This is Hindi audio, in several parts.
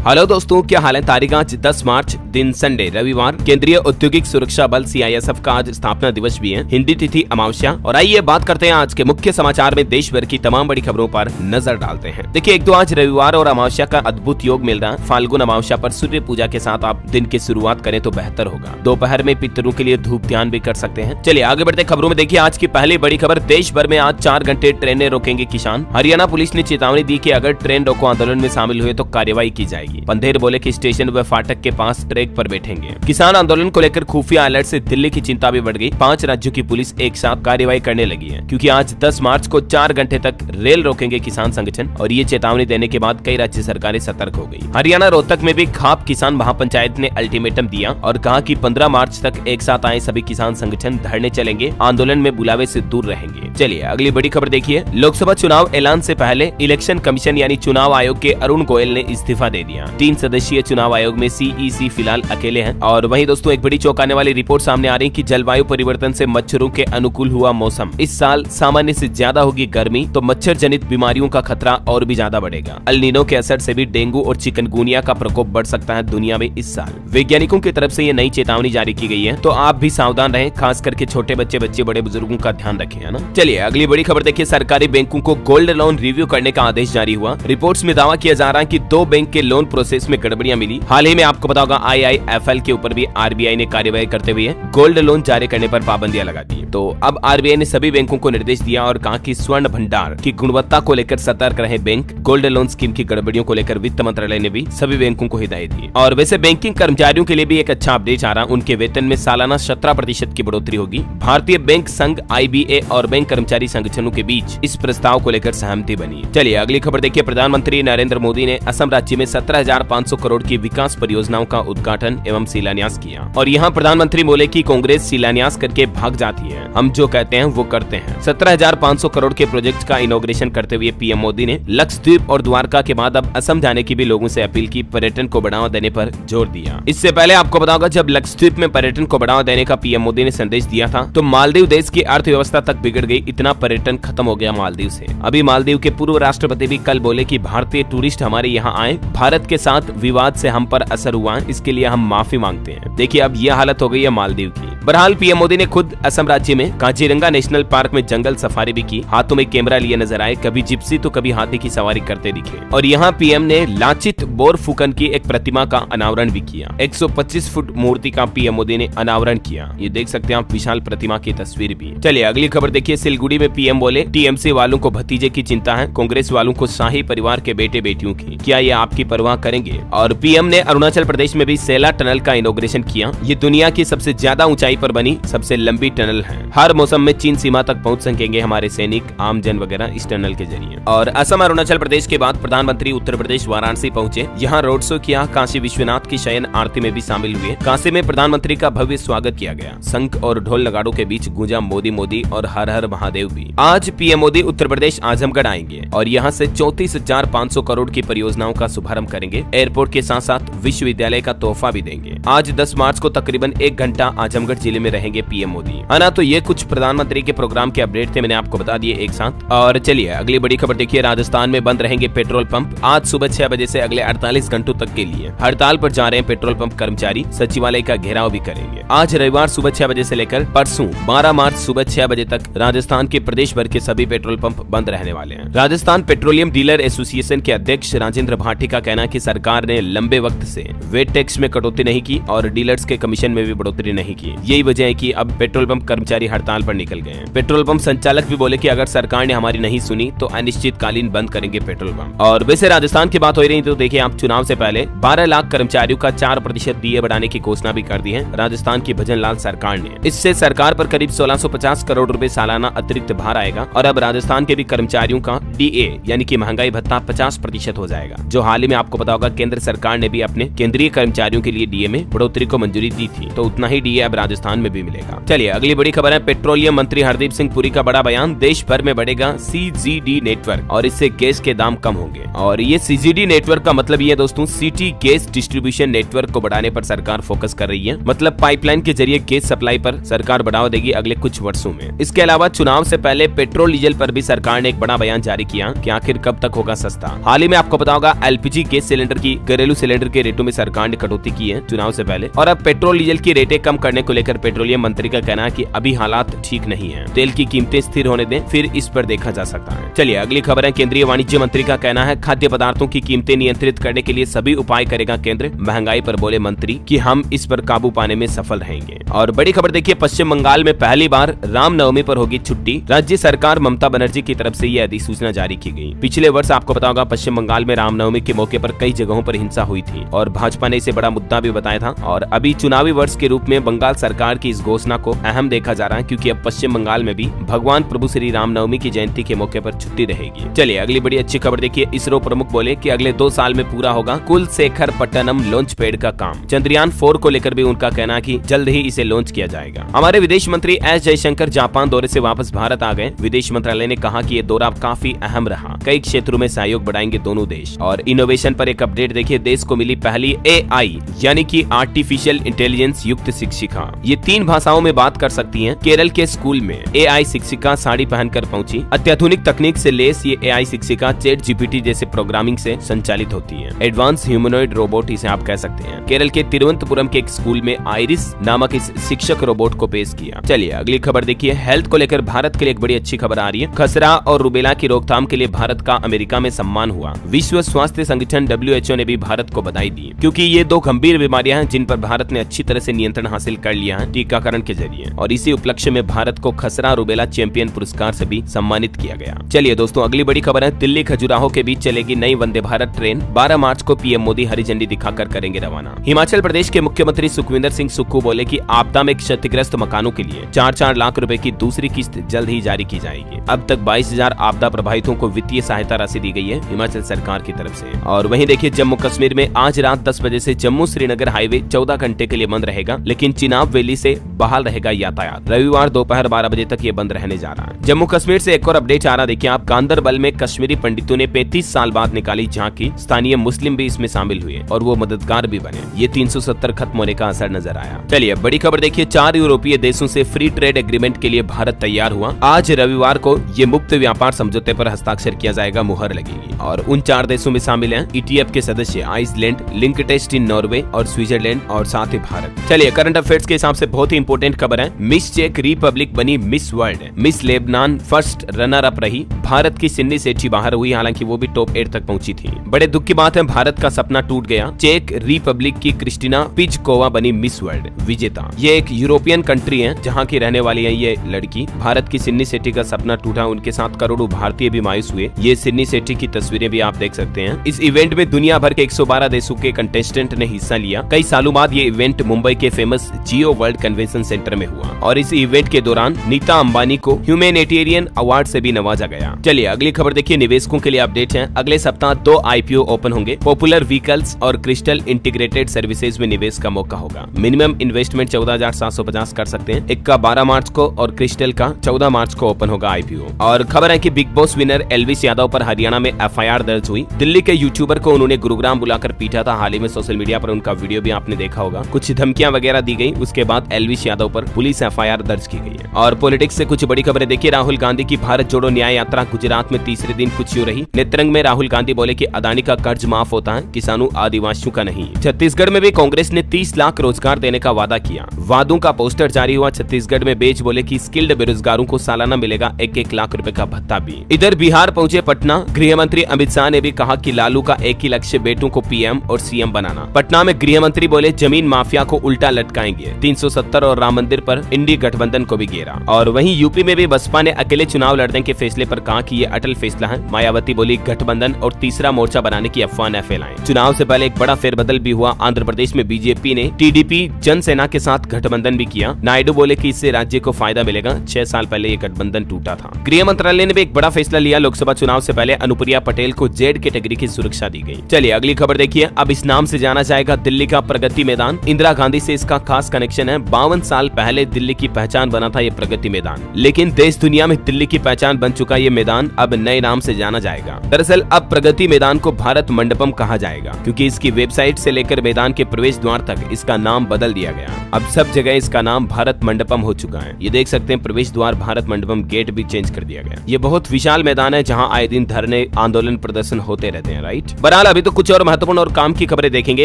हेलो दोस्तों, क्या हाल है। तारीख आज 10 मार्च, दिन संडे रविवार। केंद्रीय औद्योगिक सुरक्षा बल CISF का आज स्थापना दिवस भी है। हिंदी तिथि अमावस्या। और आइए बात करते हैं आज के मुख्य समाचार में देश भर की तमाम बड़ी खबरों पर नजर डालते हैं। देखिए, एक तो आज रविवार और अमावस्या का अद्भुत योग मिल रहा है। फाल्गुन अमावस्या पर सूर्य पूजा के साथ आप दिन की शुरुआत करें तो बेहतर होगा। दोपहर में पितरों के लिए धूप ध्यान भी कर सकते हैं। चलिए आगे बढ़ते खबरों में। देखिए आज की पहली बड़ी खबर, देश भर में आज 4 घंटे ट्रेनें रोकेंगे किसान। हरियाणा पुलिस ने चेतावनी दी कि अगर ट्रेन रोको आंदोलन में शामिल हुए तो कार्रवाई की जाएगी। पंधेर बोले कि स्टेशन व फाटक के पास ट्रैक पर बैठेंगे। किसान आंदोलन को लेकर खुफिया अलर्ट से दिल्ली की चिंता भी बढ़ गई। 5 राज्यों की पुलिस एक साथ कार्रवाई करने लगी है, क्योंकि आज 10 मार्च को 4 घंटे तक रेल रोकेंगे किसान संगठन। और ये चेतावनी देने के बाद कई राज्य सरकारें सतर्क हो गई। हरियाणा रोहतक में भी खाप किसान महापंचायत ने अल्टीमेटम दिया और कहा कि 15 मार्च तक एक साथ आए सभी किसान संगठन धरने चलेंगे, आंदोलन में बुलावे से दूर रहेंगे। चलिए अगली बड़ी खबर देखिए। लोकसभा चुनाव ऐलान से पहले इलेक्शन कमीशन यानी चुनाव आयोग के अरुण गोयल ने इस्तीफा दे दिया। 3 सदस्यीय चुनाव आयोग में CEC फिलहाल अकेले हैं। और वहीं दोस्तों एक बड़ी चौंकाने वाली रिपोर्ट सामने आ रही है कि जलवायु परिवर्तन से मच्छरों के अनुकूल हुआ मौसम। इस साल सामान्य से ज्यादा होगी गर्मी, तो मच्छर जनित बीमारियों का खतरा और भी ज्यादा बढ़ेगा। अल नीनो के असर से भी डेंगू और चिकनगुनिया का प्रकोप बढ़ सकता है दुनिया में इस साल। वैज्ञानिकों की तरफ से ये नई चेतावनी जारी की गई है, तो आप भी सावधान रहें, खास करके छोटे बच्चे बड़े बुजुर्गों का ध्यान रखें, है ना। चलिए अगली बड़ी खबर देखिए। सरकारी बैंकों को गोल्ड लोन रिव्यू करने का आदेश जारी हुआ। रिपोर्ट्स में दावा किया जा रहा है कि 2 बैंक के लोन प्रोसेस में गड़बड़ियां मिली। हाल ही में आपको पता होगा IIFL के ऊपर भी RBI ने कार्रवाई करते हुए गोल्ड लोन जारी करने पर पाबंदियां लगा दी। तो अब RBI ने सभी बैंकों को निर्देश दिया और कहा कि स्वर्ण भंडार की गुणवत्ता को लेकर सतर्क रहे बैंक। गोल्ड लोन स्कीम की गड़बड़ियों को लेकर वित्त मंत्रालय ने भी सभी बैंकों को हिदायत दी। और वैसे बैंकिंग कर्मचारियों के लिए भी एक अच्छा अपडेट आ रहा। उनके वेतन में सालाना 17% की बढ़ोतरी होगी। भारतीय बैंक संघ IBA और बैंक कर्मचारी संगठनों के बीच इस प्रस्ताव को लेकर सहमति बनी। चलिए अगली खबर देखिए। प्रधानमंत्री नरेंद्र मोदी ने असम राज्य में 17,500 करोड़ की विकास परियोजनाओं का उद्घाटन एवं शिलान्यास किया। और यहाँ प्रधानमंत्री बोले कि कांग्रेस शिलान्यास करके भाग जाती है, हम जो कहते हैं वो करते हैं। 17,500 करोड़ के प्रोजेक्ट का इनॉग्रेशन करते हुए PM मोदी ने लक्षद्वीप और द्वारका के बाद अब असम जाने की भी लोगों से अपील की, पर्यटन को बढ़ावा देने पर जोर दिया। इससे पहले आपको बताओगा जब लक्षद्वीप में पर्यटन को बढ़ावा देने का PM मोदी ने संदेश दिया था तो मालदीव देश की अर्थव्यवस्था तक बिगड़ गई। इतना पर्यटन खत्म हो गया मालदीव से। अभी मालदीव के पूर्व राष्ट्रपति भी कल बोले कि भारतीय टूरिस्ट हमारे यहाँ आए, भारत के साथ विवाद से हम पर असर हुआ, इसके लिए हम माफी मांगते हैं। देखिए अब यह हालत हो गई है मालदीव की। बहरहाल PM मोदी ने खुद असम राज्य में काजीरंगा नेशनल पार्क में जंगल सफारी भी की। हाथों में कैमरा लिए नजर आए, कभी जिप्सी तो कभी हाथी की सवारी करते दिखे। और यहाँ PM ने लाचित बोरफुकन की एक प्रतिमा का अनावरण भी किया। 125 फुट मूर्ति का PM मोदी ने अनावरण किया। ये देख सकते हैं आप विशाल प्रतिमा की तस्वीर भी। चलिए अगली खबर देखिए। सिलगुड़ी में PM बोले TMC वालों को भतीजे की चिंता है, कांग्रेस वालों को शाही परिवार के बेटे बेटियों की, क्या ये आपकी परवाह करेंगे। और PM ने अरुणाचल प्रदेश में भी सेला टनल का इनॉग्रेशन किया। ये दुनिया की सबसे ज्यादा ऊंचाई पर बनी सबसे लंबी टनल है। हर मौसम में चीन सीमा तक पहुंच सकेंगे हमारे सैनिक, आम जन वगैरह इस टनल के जरिए। और असम अरुणाचल प्रदेश के बाद प्रधानमंत्री उत्तर प्रदेश वाराणसी पहुंचे। यहाँ रोड शो किया। काशी विश्वनाथ की शयन आरती में भी शामिल हुए। काशी में प्रधानमंत्री का भव्य स्वागत किया गया। शंख और ढोल नगाड़ों के बीच गूंजा मोदी मोदी और हर हर महादेव भी। आज PM मोदी उत्तर प्रदेश आजमगढ़ आएंगे और यहाँ से 34,500 करोड़ की परियोजनाओं का शुभारंभ करेंगे। एयरपोर्ट के साथ साथ विश्वविद्यालय का तोहफा भी देंगे। आज 10 मार्च को तकरीबन 1 घंटा आजमगढ़ जिले में रहेंगे PM मोदी, है ना। तो ये कुछ प्रधानमंत्री के प्रोग्राम के अपडेट थे, मैंने आपको बता दिए एक साथ। और चलिए अगली बड़ी खबर देखिए। राजस्थान में बंद रहेंगे पेट्रोल पंप। आज सुबह 6 बजे से अगले 48 घंटों तक के लिए हड़ताल पर जा रहे हैं पेट्रोल पंप कर्मचारी। सचिवालय का घेराव भी करेंगे। आज रविवार सुबह 6 बजे से लेकर परसों 12 मार्च सुबह 6 बजे तक राजस्थान के प्रदेश भर के सभी पेट्रोल पंप बंद रहने वाले हैं। राजस्थान पेट्रोलियम डीलर एसोसिएशन के अध्यक्ष राजेंद्र भाटी का कहना है कि सरकार ने लंबे वक्त से वेट टैक्स में कटौती नहीं की और डीलर्स के कमीशन में भी बढ़ोतरी नहीं की। यही वजह है कि अब पेट्रोल पंप कर्मचारी हड़ताल पर निकल गए हैं। पेट्रोल पंप संचालक भी बोले कि अगर सरकार ने हमारी नहीं सुनी तो अनिश्चितकालीन बंद करेंगे पेट्रोल पंप। और वैसे राजस्थान की बात हो रही तो देखिए आप, चुनाव से पहले 12 लाख कर्मचारियों का 4% DA बढ़ाने की घोषणा भी कर दी है राजस्थान की भजन लाल सरकार ने। इससे सरकार पर करीब 1650 करोड़ रुपए सालाना अतिरिक्त भार आएगा। और अब राजस्थान के भी कर्मचारियों का DA यानी कि महंगाई भत्ता 50% हो जाएगा, जो हाल ही में आपको पता होगा केंद्र सरकार ने भी अपने केंद्रीय कर्मचारियों के लिए DA में बढ़ोतरी को मंजूरी दी थी। तो उतना ही DA अब राजस्थान में भी मिलेगा। चलिए अगली बड़ी खबर है। पेट्रोलियम मंत्री हरदीप सिंह पुरी का बड़ा बयान। देश भर में बढ़ेगा CGD नेटवर्क और इससे गैस के दाम कम होंगे। और ये CGD नेटवर्क का मतलब ये दोस्तों सिटी गैस डिस्ट्रीब्यूशन नेटवर्क को बढ़ाने पर सरकार फोकस कर रही है। मतलब पाइपलाइन के जरिए गैस सप्लाई पर सरकार बढ़ावा देगी अगले कुछ वर्षों में। इसके अलावा चुनाव से पहले पेट्रोल डीजल पर भी सरकार ने एक बड़ा बयान जारी किया कि आखिर कब तक होगा सस्ता। हाल ही में आपको पता होगा LPG गैस सिलेंडर की घरेलू सिलेंडर के रेटों में सरकार ने कटौती की है चुनाव से पहले। और अब पेट्रोल डीजल की रेटें कम करने को लेकर पेट्रोलियम मंत्री का कहना है कि अभी हालात ठीक नहीं है, तेल की कीमतें स्थिर होने दें, फिर इस पर देखा जा सकता है। चलिए अगली खबर है, केंद्रीय वाणिज्य मंत्री का कहना है खाद्य पदार्थों की कीमतें नियंत्रित करने के लिए सभी उपाय करेगा केंद्र। महंगाई पर बोले मंत्री कि हम इस पर काबू पाने में सफल रहेंगे। और बड़ी खबर देखिए, पश्चिम बंगाल में पहली बार रामनवमी पर होगी छुट्टी। राज्य सरकार ममता बनर्जी की तरफ से यह अधिसूचना जारी की गई। पिछले वर्ष आपको पता होगा पश्चिम बंगाल में रामनवमी के मौके पर कई जगहों पर हिंसा हुई थी और भाजपा ने इसे बड़ा मुद्दा भी बताया था। और अभी चुनावी वर्ष के रूप में बंगाल सरकार की इस घोषणा को अहम देखा जा रहा है, क्योंकि अब पश्चिम बंगाल में भी भगवान प्रभु श्री रामनवमी की जयंती के मौके पर छुट्टी रहेगी। चलिए अगली बड़ी अच्छी खबर देखिए, इसरो प्रमुख बोले कि अगले 2 साल में पूरा होगा कुलशेखरपट्टनम लॉन्च पैड का काम। चंद्रयान 4 को लेकर भी उनका कहना है कि जल्द ही इसे लॉन्च किया जाएगा। हमारे विदेश मंत्री एस जयशंकर जापान दौरे से वापस भारत आ गए। विदेश मंत्रालय ने कहा कि ये दौरा काफी अहम रहा, कई क्षेत्रों में सहयोग बढ़ाएंगे दोनों देश। और इनोवेशन पर एक अपडेट देखिए, देश को मिली पहली AI यानी कि आर्टिफिशियल इंटेलिजेंस युक्त शिक्षिका। ये 3 भाषाओं में बात कर सकती हैं। केरल के स्कूल में AI शिक्षिका साड़ी पहनकर पहुंची। अत्याधुनिक तकनीक से लेस ये AI शिक्षिका चैट GPT जैसे प्रोग्रामिंग से संचालित होती है। एडवांस ह्यूमनॉइड रोबोट इसे आप कह सकते हैं। केरल के तिरुवनंतपुरम के एक स्कूल में आइरिस नामक इस शिक्षक रोबोट को पेश किया। चलिए अगली खबर देखिए, हेल्थ को लेकर भारत के लिए एक बड़ी अच्छी खबर आ रही है। खसरा और रुबेला की रोकथाम के लिए भारत का अमेरिका में सम्मान हुआ। विश्व स्वास्थ्य संगठन WHO ने भी भारत को बधाई दी, क्योंकि ये 2 गंभीर बीमारियां हैं जिन पर भारत ने अच्छी तरह से नियंत्रण हासिल कर लिया है टीकाकरण के जरिए। और इसी उपलक्ष्य में भारत को खसरा रुबेला चैंपियन पुरस्कार से भी सम्मानित किया गया। चलिए दोस्तों अगली बड़ी खबर है, दिल्ली खजुराहो के बीच चलेगी नई वंदे भारत ट्रेन। 12 मार्च को पीएम मोदी हरी झंडी दिखाकर करेंगे रवाना। हिमाचल प्रदेश के मुख्यमंत्री सुखविंदर सिंह सुक्खू बोले कि आपदा में क्षतिग्रस्त मकानों के लिए 4-4 लाख रुपए की दूसरी किस्त जल्द ही जारी की जाएगी। अब तक 22,000 आपदा प्रभावितों को वित्तीय सहायता राशि दी गई है हिमाचल सरकार की तरफ से। और वहीं देखिए, जम्मू कश्मीर में आज रात 10 बजे से जम्मू श्रीनगर हाईवे 14 घंटे के लिए बंद रहेगा, लेकिन चिनाब वैली से बहाल रहेगा यातायात। रविवार दोपहर 12 बजे तक ये बंद रहने जा रहा है। जम्मू कश्मीर से एक और अपडेट आ रहा, देखिए आप, गांदरबल में कश्मीरी पंडितों ने 35 साल बाद निकाली झांकी। स्थानीय मुस्लिम भी इसमें शामिल हुए और वो मददगार भी बने। ये 370 खत्म होने का असर नजर आया। चलिए बड़ी खबर देखिए, 4 यूरोपीय देशों से फ्री ट्रेड एग्रीमेंट के लिए भारत तैयार हुआ। आज रविवार को ये मुक्त व्यापार समझौते पर हस्ताक्षर किया जाएगा, मुहर लगेगी। और उन 4 देशों में शामिल हैं ETF के सदस्य आइसलैंड, लिंकटेस्टीन नॉर्वे और स्विट्जरलैंड और साथ ही भारत। चलिए करंट अफेयर्स के हिसाब से बहुत ही इंपोर्टेंट खबर है, मिस चेक रिपब्लिक बनी miss world. Miss Lebanon first runner up रही। भारत की सिन्नी सेठी बाहर हुई, हालांकि वो भी टॉप 8 तक पहुंची थी। बड़े दुख की बात है, भारत का सपना टूट गया। चेक रिपब्लिक की क्रिस्टिना पिजकोवा बनी मिस वर्ल्ड विजेता। ये एक यूरोपियन कंट्री है जहाँ की रहने वाली है ये लड़की। भारत की सिन्नी सेठी का सपना टूटा, उनके साथ करोड़ों भारतीय भी मायूस हुए। ये सिन्नी सेठी की तस्वीरें भी आप देख सकते हैं। इस इवेंट में दुनिया भर के 112 देशों के कंटेस्टेंट ने हिस्सा लिया। कई सालों बाद ये इवेंट मुंबई के फेमस जियो वर्ल्ड कन्वेंशन सेंटर में हुआ और इस इवेंट के दौरान नीता अंबानी को ह्यूमैनिटेरियन अवार्ड से भी नवाजा गया। चलिए अगली खबर देखिए, निवेशकों के लिए अपडेट है। अगले सप्ताह 2 IPO ओपन होंगे। पॉपुलर व्हीकल्स और क्रिस्टल इंटीग्रेटेड सर्विसेज में निवेश का मौका होगा। मिनिमम इन्वेस्टमेंट 14,750 कर सकते हैं। एक का 12 मार्च को और क्रिस्टल का 14 मार्च को ओपन होगा IPO। और खबर है कि big boss winner Elvis Yadav पर हरियाणा में FIR दर्ज हुई। दिल्ली के यूट्यूबर को उन्होंने गुरुग्राम बुलाकर पीटा था। हाल ही में सोशल मीडिया पर उनका वीडियो भी आपने देखा होगा। कुछ धमकियां वगैरह दी गई, उसके बाद एल्विस यादव पर पुलिस FIR दर्ज की गई है। और पॉलिटिक्स से कुछ बड़ी खबरें देखिए, राहुल गांधी की भारत जोड़ो न्याय यात्रा गुजरात में तीसरे दिन कुछ यूं रही। नेत्रंग में राहुल गांधी बोले कि अदानी का कर्ज माफ होता है, किसानों आदिवासियों का नहीं। छत्तीसगढ़ में भी कांग्रेस ने 30 लाख रोजगार देने का वादा किया। वादों का पोस्टर जारी हुआ। छत्तीसगढ़ में बेच बोले कि स्किल्ड बेरोजगारों को सालाना मिलेगा 1-1 लाख रुपए का भत्ता भी। इधर बिहार पहुंचे पटना। गृह मंत्री अमित शाह ने भी कहा कि लालू का एक ही लक्ष्य बेटों को PM और CM बनाना। पटना में गृह मंत्री बोले जमीन माफिया को उल्टा लटकाएंगे। 370 और राम मंदिर पर इंडी गठबंधन को भी घेरा। और वहीं यूपी में भी बसपा ने अकेले चुनाव लड़ने के फैसले पर कहा कि ये अटल फैसला है। मायावती बोली गठबंधन और तीसरा मोर्चा बनाने की अफवाह न फैलाएं। चुनाव से पहले एक बड़ा फेरबदल भी हुआ। आंध्र प्रदेश में बीजेपी ने TDP जनसेना के साथ गठबंधन भी किया। नायडू बोले कि इससे राज्य को फायदा मिलेगा। 6 साल पहले ये गठबंधन टूटा था। गृह मंत्रालय ने भी एक बड़ा फैसला लिया। लोकसभा चुनाव से पहले अनुप्रिया पटेल को Z कैटेगरी की सुरक्षा दी गई। चलिए अगली खबर देखिए, अब इस नाम से जाना जाएगा दिल्ली का प्रगति मैदान। इंदिरा गांधी से इसका खास कनेक्शन है। 52 साल पहले दिल्ली की पहचान बना था ये प्रगति मैदान, लेकिन देश दुनिया में दिल्ली की पहचान बन चुका ये मैदान अब नए नाम से जाना जाएगा। दरअसल अब प्रगति मैदान को भारत मंडपम कहा जाएगा, क्योंकि इसकी वेबसाइट से लेकर मैदान के प्रवेश द्वार तक इसका नाम बदल दिया गया। अब सब जगह इसका नाम भारत मंडपम हो चुका है। ये देख सकते हैं, प्रवेश द्वार भारत मंडपम, गेट भी चेंज कर दिया गया। ये बहुत विशाल मैदान है जहाँ आए दिन धरने, आंदोलन, प्रदर्शन होते रहते हैं। राइट, बहरहाल फिलहाल अभी तो कुछ और महत्वपूर्ण और काम की खबरें देखेंगे,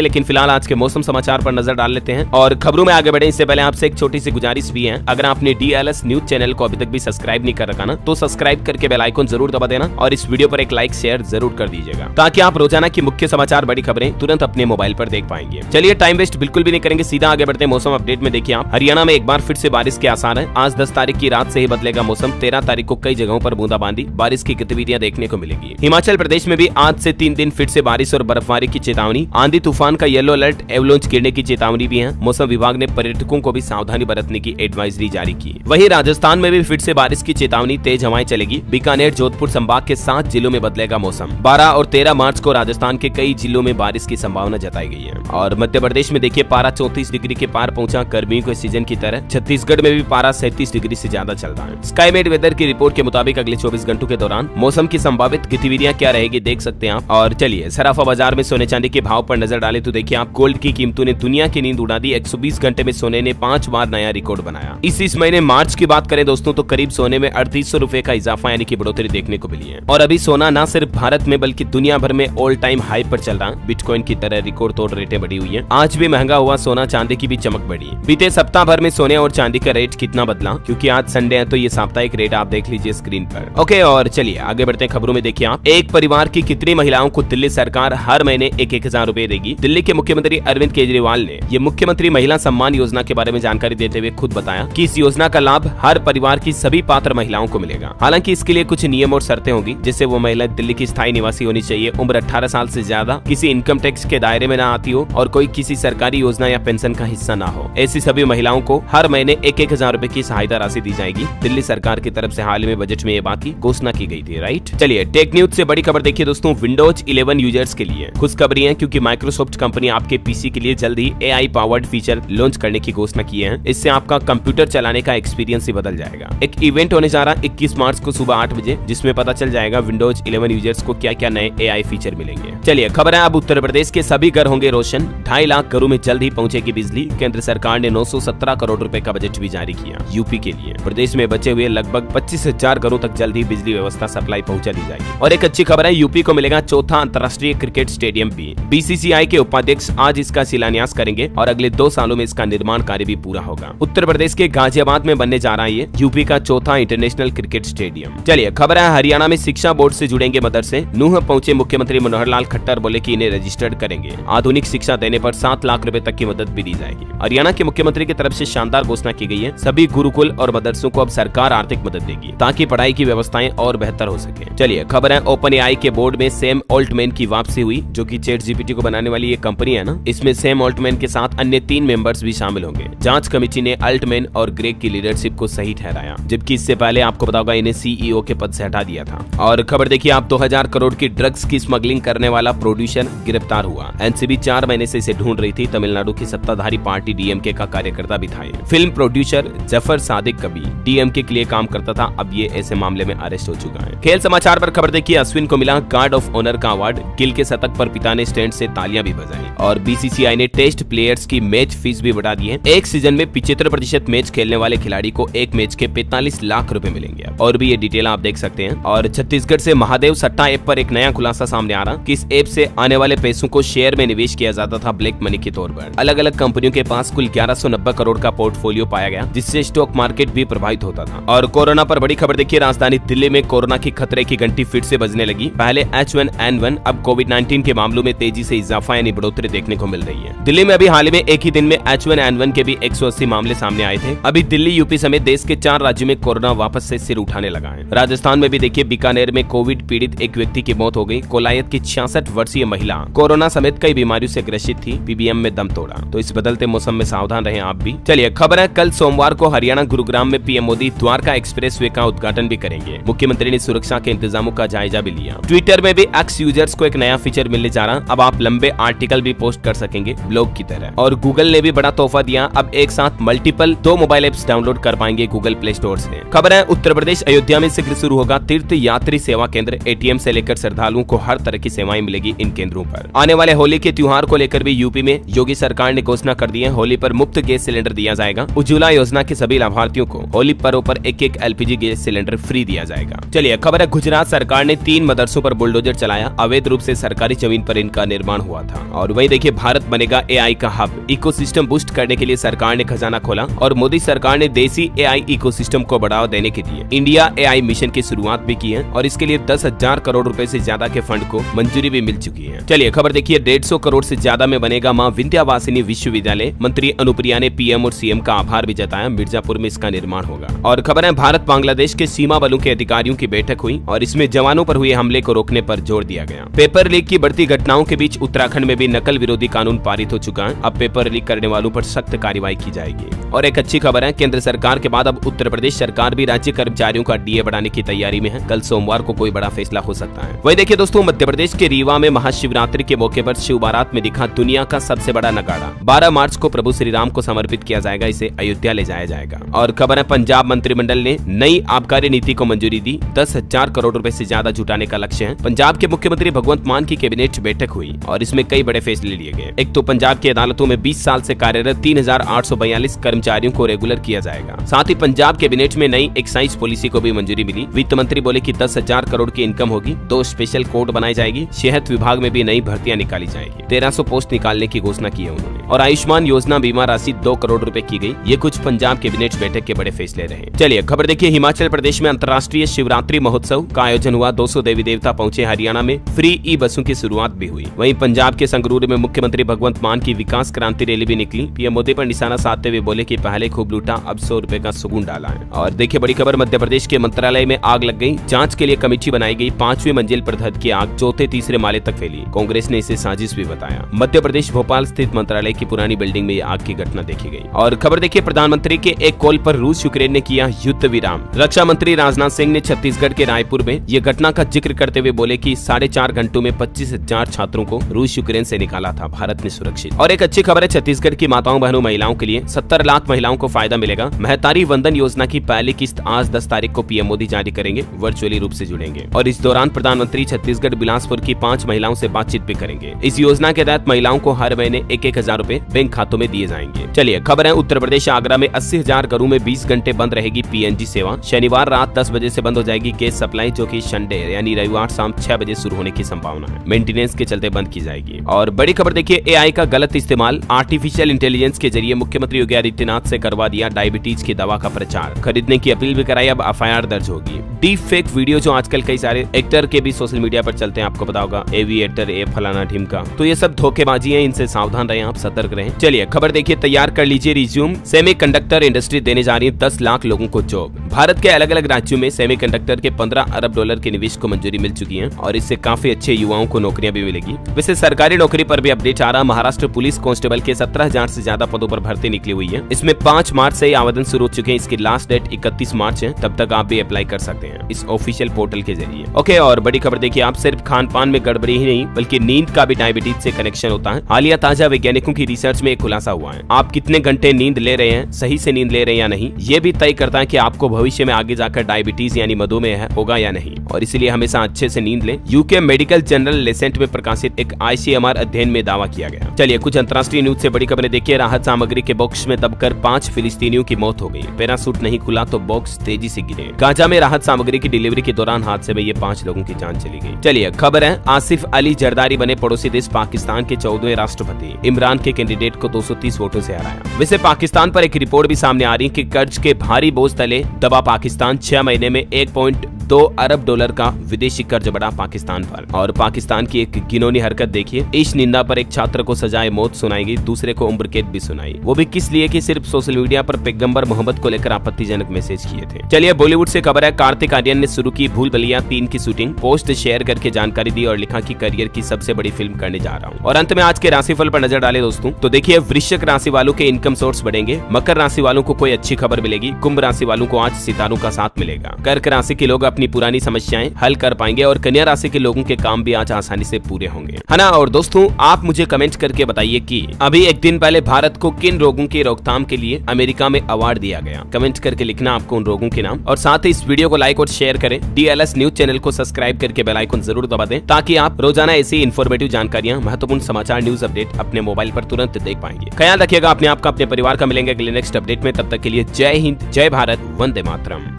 लेकिन फिलहाल आज के मौसम समाचार पर नजर डाल लेते हैं और खबरों में आगे बढ़े इससे पहले आपसे एक छोटी सी गुजारिश भी है। अगर आपने DLS न्यूज चैनल को अभी तक भी सब्सक्राइब नहीं कर रखा ना, तो सब्सक्राइब करके बेल आइकन जरूर दबा देना और इस वीडियो पर एक लाइक शेयर जरूर कर दीजिएगा, ताकि आप रोजाना की मुख्य समाचार बड़ी खबरें तुरंत अपने मोबाइल पर देख पाएंगे। चलिए टाइम वेस्ट बिल्कुल भी नहीं करेंगे, सीधा आगे बढ़ते हैं मौसम अपडेट में। देखिए आप, हरियाणा में एक बार फिर से बारिश के आसार है। आज 10 तारीख की रात से ही बदलेगा मौसम। 13 तारीख को कई जगहों पर बूंदाबांदी बारिश की गतिविधियां देखने को मिलेगी। हिमाचल प्रदेश में भी आज से 3 दिन फिर से बारिश और बर्फबारी की चेतावनी, आंधी तूफान का येलो अलर्ट, एवलांच गिरने की चेतावनी भी है। मौसम विभाग ने पर्यटकों को भी सावधानी बरतने की एडवाइजरी जारी की। वहीं राजस्थान में भी फिर से बारिश की चेतावनी, तेज हवाएं चलेगी। बीकानेर जोधपुर संभाग के 7 जिलों में बदलेगा मौसम। 12 और 13 मार्च को राजस्थान के कई जिलों में बारिश की संभावना जताई गई है। और मध्य प्रदेश में देखिए पारा 34 डिग्री के पार पहुंचा, गर्मियों के सीजन की तरह। छत्तीसगढ़ में भी पारा 37 डिग्री से ज्यादा चल रहा है। स्काईमेट वेदर की रिपोर्ट के मुताबिक अगले 24 घंटों के दौरान मौसम की संभावित गतिविधियां क्या रहेगी देख सकते हैं आप। और चलिए सराफा बाजार में सोने चांदी के भाव पर नजर डालें तो देखिए आप, गोल्ड की कीमतों ने दुनिया की नींद उड़ा दी। 120 घंटे में सोने ने 5 बार नया रिकॉर्ड बनाया। इस महीने मार्च की बात करें दोस्तों, तो करीब सोने में 3800 रुपए का इजाफा यानी कि बढ़ोतरी देखने को मिली है। और अभी सोना न सिर्फ भारत में बल्कि दुनिया भर में ऑल टाइम हाई पर चल रहा है। बिटकॉइन की तरह रिकॉर्ड तोड़ रेटें बढ़ी हुई है। आज भी महंगा हुआ सोना, चांदी की भी चमक बढ़ी। बीते सप्ताह भर में सोने और चांदी का रेट कितना बदला, क्योंकि आज संडे है तो ये साप्ताहिक रेट आप देख लीजिए स्क्रीन पर। ओके, और चलिए आगे बढ़ते हैं खबरों में। देखिए आप, एक परिवार की कितनी महिलाओं को दिल्ली सरकार हर महीने 1,000 रुपए देगी। दिल्ली के मुख्यमंत्री अरविंद केजरीवाल ने ये मुख्यमंत्री महिला सम्मान योजना के बारे में जानकारी देते हुए खुद बताया कि इस योजना का लाभ हर परिवार की सभी पात्र महिलाओं को मिलेगा। हालांकि इसके लिए कुछ नियम और शर्तें होंगी, जिससे वो महिला दिल्ली की स्थायी निवासी होनी चाहिए, उम्र 18 साल से ज्यादा, किसी इनकम टैक्स के दायरे में न आती हो और कोई किसी सरकारी योजना या पेंशन का हिस्सा न हो। ऐसी सभी महिलाओं को हर महीने 1,000 रुपए की सहायता राशि दी जाएगी। दिल्ली सरकार की तरफ से हाल ही में बजट में ये बात की घोषणा की गई थी। राइट, चलिए टेक न्यूज से बड़ी खबर देखिए दोस्तों, विंडोज 11 यूजर्स के लिए खुशखबरी है, क्योंकि माइक्रोसॉफ्ट कंपनी आपके पीसी के लिए जल्द ही AI पावर्ड फीचर लॉन्च करने की घोषणा की है। इससे आपका कंप्यूटर चलाने का एक्सपीरियंस ही बदल जाएगा। एक इवेंट होने जा रहा 21 मार्च को सुबह 8 बजे, जिसमें पता चल जाएगा विंडोज 11 यूजर्स को क्या क्या नए AI फीचर मिलेंगे। चलिए खबर है, अब उत्तर प्रदेश के सभी घर होंगे रोशन। 2.5 लाख घरों में जल्द ही पहुंचेगी बिजली। केंद्र सरकार ने 917 करोड़ रुपए का बजट भी जारी किया यूपी के लिए। प्रदेश में बचे हुए लगभग 25,000 घरों तक जल्द ही बिजली व्यवस्था सप्लाई पहुंचा दी जाएगी। और एक अच्छी खबर है, यूपी को मिलेगा चौथा अंतर्राष्ट्रीय क्रिकेट स्टेडियम भी। BCCI के उपाध्यक्ष आज इसका शिलान्यास करेंगे और अगले 2 सालों में इसका निर्माण कार्य भी पूरा होगा। उत्तर प्रदेश के गाजियाबाद में बनने जा रहा है ये यूपी का चौथा इंटरनेशनल क्रिकेट स्टेडियम। चलिए खबर है, हरियाणा में शिक्षा बोर्ड से जुड़ेंगे मदरसे। नूंह पहुंचे मुख्यमंत्री मनोहर लाल खट्टर, बोले कि इन्हें रजिस्टर्ड करेंगे। आधुनिक शिक्षा देने पर 7 लाख रुपए तक की मदद भी दी जाएगी। हरियाणा के मुख्यमंत्री की तरफ से शानदार घोषणा की गई है। सभी गुरुकुल और मदरसों को अब सरकार आर्थिक मदद देगी, ताकि पढ़ाई की व्यवस्थाएं और बेहतर हो सके। चलिए खबर है, OpenAI के बोर्ड में सैम ऑल्टमैन की वापसी हुई, जो कि ChatGPT को बनाने वाली ये कंपनी है ना। इसमें सैम ऑल्टमैन के साथ अन्य 3 मेंबर्स भी शामिल होंगे। जांच कमेटी ने ऑल्टमैन और ग्रेग की लीडरशिप को सही ठहराया, जबकि इससे पहले आपको पता होगा इन्हें CEO के पद से हटा दिया था। और खबर देखिए आप, 2000 करोड़ की ड्रग्स की स्मगलिंग करने वाला प्रोड्यूसर गिरफ्तार हुआ। NCB 4 महीने से इसे ढूंढ रही थी। तमिलनाडु की सत्ताधारी पार्टी DMK का कार्यकर्ता भी था। फिल्म प्रोड्यूसर जफर सादिक कभी DMK के लिए काम करता था, अब ये ऐसे मामले में अरेस्ट हो चुका है। खेल समाचार पर खबर देखिए, अश्विन को मिला गार्ड ऑफ ऑनर का अवार्ड। गिल के शतक पर पिता ने स्टैंड से तालियां भी बजाई। और BCCI ने टेस्ट प्लेयर्स की मैच फीस भी बढ़ा दी है। एक सीजन में 75% मैच खेलने वाले खिलाड़ी को एक मैच के 45 लाख रुपए मिलेंगे। और भी ये डिटेल आप देख सकते हैं। और छत्तीसगढ़ से महादेव सट्टा ऐप पर एक नया खुलासा सामने आ रहा कि इस ऐप से आने वाले पैसों को शेयर में निवेश किया जाता था ब्लैक मनी के तौर पर। अलग अलग कंपनियों के पास कुल 1190 करोड़ का पोर्टफोलियो पाया गया, जिससे स्टॉक मार्केट भी प्रभावित होता था। और कोरोना पर बड़ी खबर देखिए, राजधानी दिल्ली में कोरोना की खतरे की घंटी फिर से बजने लगी। पहले H1N1, अब कोविड-19 के मामलों में तेजी से इजाफा यानी बढ़ोतरी देखने को मिल रही है। दिल्ली में अभी हाल ही में एक ही दिन में H1N1 के भी 180 मामले सामने आए थे। अभी दिल्ली, यूपी समेत देश के 4 राज्यों में कोरोना वापस से सिर उठाने लगा है। राजस्थान में भी देखिए, बीकानेर में कोविड पीड़ित एक व्यक्ति की मौत हो गई। कोलायत की 66 वर्षीय महिला कोरोना समेत कई बीमारियों से ग्रसित थी, PBM में दम तोड़ा। तो इस बदलते मौसम में सावधान रहें आप भी। चलिए खबर है, कल सोमवार को हरियाणा गुरुग्राम में PM मोदी द्वारका एक्सप्रेसवे का उद्घाटन भी करेंगे। मुख्यमंत्री ने सुरक्षा के इंतजामों का जायजा भी लिया। ट्विटर में भी X यूजर्स को एक नया फीचर मिलने जा रहा। अब आप लंबे आर्टिकल भी पोस्ट कर सकेंगे ब्लॉग की तरह। और गूगल ने भी बड़ा तोहफा दिया, अब एक साथ मल्टीपल 2 मोबाइल एप्स डाउनलोड कर पाएंगे गूगल प्ले स्टोर से। खबर है, उत्तर प्रदेश अयोध्या में शीघ्र शुरू होगा तीर्थ यात्री सेवा केंद्र। ATM से लेकर श्रद्धालुओं को हर तरह की सेवाएं मिलेगी इन केंद्रों पर। आने वाले होली के त्योहार को लेकर भी यूपी में योगी सरकार ने घोषणा कर दी है, होली पर मुफ्त गैस सिलेंडर दिया जाएगा। उज्ज्वला योजना के सभी लाभार्थियों को होली पर्व पर एक LPG गैस सिलेंडर फ्री दिया जाएगा। चलिए खबर है, गुजरात सरकार ने 3 मदरसों पर बुलडोजर चलाया। अवैध रूप से सरकारी जमीन पर इनका निर्माण हुआ था। और वहीं देखिए भारत बनेगा एआई का हब। इकोसिस्टम बूस्ट करने के लिए सरकार ने खजाना खोला और मोदी सरकार ने देसी एआई इकोसिस्टम को बढ़ावा देने के लिए इंडिया एआई मिशन की शुरुआत भी की है और इसके लिए 10,000 करोड़ रुपए से ज्यादा के फंड को मंजूरी भी मिल चुकी है। चलिए खबर देखिए, 150 करोड़ से ज्यादा में बनेगा मां विंध्यवासिनी विश्वविद्यालय। मंत्री अनुप्रिया ने पीएम और सीएम का आभार भी जताया। मिर्जापुर में इसका निर्माण होगा। और खबर है भारत बांग्लादेश के सीमा बलों के अधिकारियों की बैठक हुई और इसमें जवानों पर हुए हमले को रोकने पर जोर दिया गया। पेपर लीक की बढ़ती घटनाओं के बीच उत्तराखंड में भी नकल विरोधी कानून पारित हो चुका है। अब पेपर लीक करने वालों पर सख्त कार्रवाई की जाएगी। और एक अच्छी खबर है, केंद्र सरकार के बाद अब उत्तर प्रदेश सरकार भी राज्य कर्मचारियों का डीए बढ़ाने की तैयारी में है। कल सोमवार को कोई बड़ा फैसला हो सकता है। वही देखिए दोस्तों, मध्य प्रदेश के रीवा में महाशिवरात्रि के मौके पर शिव बारात में दिखा दुनिया का सबसे बड़ा नगाड़ा। 12 मार्च को प्रभु श्री राम को समर्पित किया जाएगा। इसे अयोध्या ले जाया जाएगा। और खबर है पंजाब मंत्रिमंडल ने नई आबकारी नीति को मंजूरी दी। 10,000 करोड़ रुपए से ज्यादा जुटाने का लक्ष्य है। पंजाब के मुख्यमंत्री भगवंत मान की कैबिनेट बैठक हुई और इसमें कई बड़े फैसले लिए गए। एक तो पंजाब की अदालतों में 20 साल से कार्यरत 3,842 कर्मचारियों को रेगुलर किया जाएगा। साथ ही पंजाब कैबिनेट में नई एक्साइज पॉलिसी को भी मंजूरी मिली। वित्त मंत्री बोले कि 10,000 करोड़ की इनकम होगी। 2 स्पेशल कोर्ट बनाई जाएगी। सेहत विभाग में भी नई भर्तियां निकाली जाएगी। 1300 पोस्ट निकालने की घोषणा की है उन्होंने। और आयुष्मान योजना बीमा राशि 2 करोड़ रुपए की गई। ये कुछ पंजाब कैबिनेट बैठक के बड़े फैसले रहे। चलिए खबर देखिए, हिमाचल प्रदेश में अंतर्राष्ट्रीय शिवरात्रि महोत्सव का आयोजन हुआ। 200 देवी देवता पहुंचे। हरियाणा में फ्री ई बसों की शुरुआत भी हुई। वहीं पंजाब के संगरूर में मुख्यमंत्री भगवंत मान की विकास क्रांति रैली भी निकली। पीएम मोदी पर निशाना साधते हुए बोले कि पहले खूब लूटा, अब 100 रुपए का सुकून डाला है। और देखिए बड़ी खबर, मध्य प्रदेश के मंत्रालय में आग लग गई। जांच के लिए कमेटी बनाई गई। 5वीं मंजिल पर धध की आग 4थे-3रे माले तक फैली। कांग्रेस ने इसे साजिश भी बताया। मध्य प्रदेश भोपाल स्थित मंत्रालय की पुरानी बिल्डिंग में आग की घटना देखी गई। और खबर देखिए, प्रधानमंत्री के एक कॉल पर रूस यूक्रेन ने किया युद्ध विराम। रक्षा मंत्री राजनाथ सिंह ने छत्तीसगढ़ के रायपुर में ये घटना का जिक्र करते हुए बोले कि 4.5 घंटों में 25,000 छात्रों को रूस यूक्रेन से निकाला था भारत ने सुरक्षित। और एक अच्छी खबर है, छत्तीसगढ़ की माताओं बहनों महिलाओं के लिए 70 लाख महिलाओं को फायदा मिलेगा। महतारी वंदन योजना की पहली किस्त आज 10 तारीख को पीएम मोदी जारी करेंगे। वर्चुअली रूप से जुड़ेंगे और इस दौरान प्रधानमंत्री छत्तीसगढ़ बिलासपुर की 5 महिलाओं से बातचीत भी करेंगे। इस योजना के तहत महिलाओं को हर महीने 1,000 रुपए बैंक खातों में दिए जाएंगे। चलिए खबर है, उत्तर प्रदेश आगरा में 80,000 घरों में 20 घंटे बंद रहेगी पीएनजी सेवा। शनिवार रात 10 बजे से बंद हो जाएगी गैस सप्लाई, जो कि संडे यानी रविवार शाम 6 बजे शुरू होने की संभावना है। मेंटेनेंस के चलते बंद की जाएगी। और बड़ी खबर देखिए, एआई का गलत इस्तेमाल आर्टिफिशियल इंटेलिजेंस के जरिए मुख्यमंत्री योगी आदित्यनाथ से करवा दिया डायबिटीज की दवा का प्रचार। खरीदने की अपील भी कराई। अब एफआईआर दर्ज होगी। डीप फेक वीडियो जो आजकल कई सारे एक्टर के भी सोशल मीडिया पर चलते हैं, आपको पता होगा, एविएटर, ए फलाना ढिमका, तो ये सब धोखेबाजी है। इनसे सावधान रहें, आप सतर्क रहें। चलिए खबर देखिए, तैयार कर लीजिए रिज्यूम। सेमीकंडक्टर इंडस्ट्री देने जा रही है 10 लाख लोगों को जॉब। भारत के अलग अलग राज्यों में सेमीकंडक्टर के 15 अरब डॉलर के निवेश को मंजूरी मिल चुकी है और इससे काफी अच्छे युवाओं को नौकरियां भी मिलेगी। वैसे सरकारी नौकरी पर भी अपडेट आ रहा। महाराष्ट्र पुलिस कांस्टेबल के 17,000 से ज्यादा पदों पर भर्ती निकली हुई है। इसमें 5 मार्च से आवेदन शुरू हो चुके हैं। इसकी लास्ट डेट 31 मार्च है। तब तक आप भी अप्लाई कर सकते हैं इस ऑफिशियल पोर्टल के जरिए। ओके, और बड़ी खबर देखिए, आप सिर्फ खान पान में गड़बड़ी ही नहीं बल्कि नींद का भी डायबिटीज से कनेक्शन होता है। हालिया ताजा वैज्ञानिकों की रिसर्च में एक खुलासा हुआ है। आप कितने घंटे नींद ले रहे हैं, सही से नींद ले रहे हैं या नहीं, ये भी तय करता है कि आपको भविष्य में आगे जाकर डायबिटीज यानी मधुमेह होगा या नहीं। और इसलिए हमेशा अच्छे से नींद लें। यूके मेडिकल जर्नल लेसेंट में प्रकाशित एक ICMR अध्ययन में दावा किया गया। चलिए कुछ अंतर्राष्ट्रीय न्यूज से बड़ी खबरें देखिए। राहत सामग्री के बॉक्स में दबकर 5 फिलिस्तीनियों की मौत हो गई। पैरासूट नहीं खुला तो बॉक्स तेजी से गिरे। गाजा में राहत सामग्री की डिलीवरी के दौरान हादसे में ये 5 लोगों की जान चली गई। चलिए खबर है, आसिफ अली जरदारी बने पड़ोसी देश पाकिस्तान के 14वें राष्ट्रपति। इमरान के कैंडिडेट को 230 वोटों से हराया। वैसे पाकिस्तान पर एक रिपोर्ट भी सामने आ रही है कि कर्ज के भारी बोझ तले दबा पाकिस्तान। 6 महीने में 1.2 अरब डॉलर का विदेशी कर्ज बढ़ा पाकिस्तान पर। और पाकिस्तान की एक घिनौनी हरकत देखिए, इस निंदा पर एक छात्र को सजाए मौत सुनाई गई, दूसरे को उम्र कैद भी सुनाई। वो भी किस लिए कि सिर्फ सोशल मीडिया पर पैगंबर मोहम्मद को लेकर आपत्तिजनक मैसेज किए थे। चलिए बॉलीवुड से खबर है, कार्तिक आर्यन ने शुरू की भूल भुलैया 3 की शूटिंग। पोस्ट शेयर करके जानकारी दी और लिखा कि करियर की सबसे बड़ी फिल्म करने जा रहा हूँ। और अंत में आज के राशिफल पर नजर डाले दोस्तों, तो देखिए वृश्चिक राशि वालों के इनकम सोर्स बढ़ेंगे। मकर राशि वालों को कोई अच्छी खबर मिलेगी। कुंभ राशि वालों को आज सितारों का साथ मिलेगा। कर्क राशि के लोग अपनी पुरानी समस्याएं हल कर पाएंगे और कन्या राशि के लोगों के काम भी आज आसानी से पूरे होंगे, है ना। और दोस्तों आप मुझे कमेंट करके बताइए कि अभी एक दिन पहले भारत को किन रोगों की रोकथाम के लिए अमेरिका में अवार्ड दिया गया। कमेंट करके लिखना आपको उन रोगों के नाम, और साथ ही इस वीडियो को लाइक और शेयर करें। DLS न्यूज चैनल को सब्सक्राइब करके बेल आइकन जरूर दबा दें ताकि आप रोजाना ऐसी इन्फॉर्मेटिव जानकारियां, महत्वपूर्ण समाचार, न्यूज अपडेट अपने मोबाइल पर तुरंत देख पाएंगे। ख्याल रखिएगा अपने आप का, अपने परिवार का। मिलेंगे अगले नेक्स्ट अपडेट में, तब तक के लिए जय हिंद, जय भारत, वंदे मातरम।